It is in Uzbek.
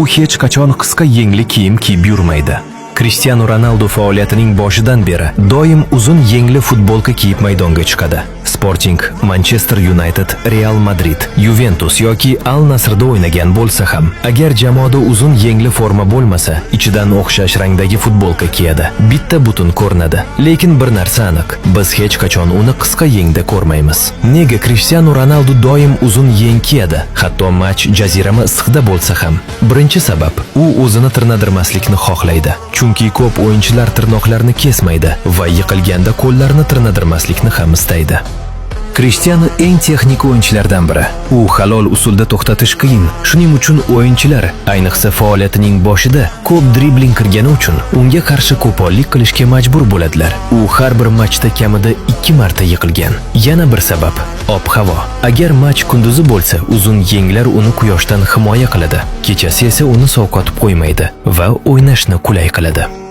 u hech qachon qisqa yengli kiyim kiyib yurmaydi. Cristiano Ronaldo faoliyatining boshidan beri doim uzun yengli futbolka kiyib maydonga chiqadi. Sporting, Manchester United, Real Madrid, Juventus yoki Al Nasrda o'ynagan bo'lsa ham, agar jamoada uzun yengli forma bo'lmasa, ichidan o'xshash rangdagi futbolka kiyadi. Bitta butun ko'rinadi. Lekin bir narsa aniq, biz hech qachon uni qisqa yengda ko'rmaymiz. Nega Cristiano Ronaldo doim uzun yeng kiyadi, hatto match jazirama issiqda bo'lsa ham? Birinchi sabab, u o'zini tirnadirmaslikni xohlaydi. Chunki ko'p o'yinchilar tirnoqlarini kesmaydi va yiqilganda qo'llarini tirnadirmaslikni ham istaydi. Cristiano eng texnik o'yinchilardan biri. U halol usulda to'xtatish qiyin. Shuning uchun o'yinchilar, ayniqsa faoliyatining boshida ko'p dribling qilgani uchun unga qarshi qo'pollik qilishga majbur bo'ladilar. U har bir matchda kamida 2 marta yiqilgan. Yana bir sabab, ob-havo. Agar match kunduzi bo'lsa, uzun yenglar uni quyoshdan himoya qiladi. Kechasi esa uni sovqotib qo'ymaydi va o'ynashni qulay qiladi.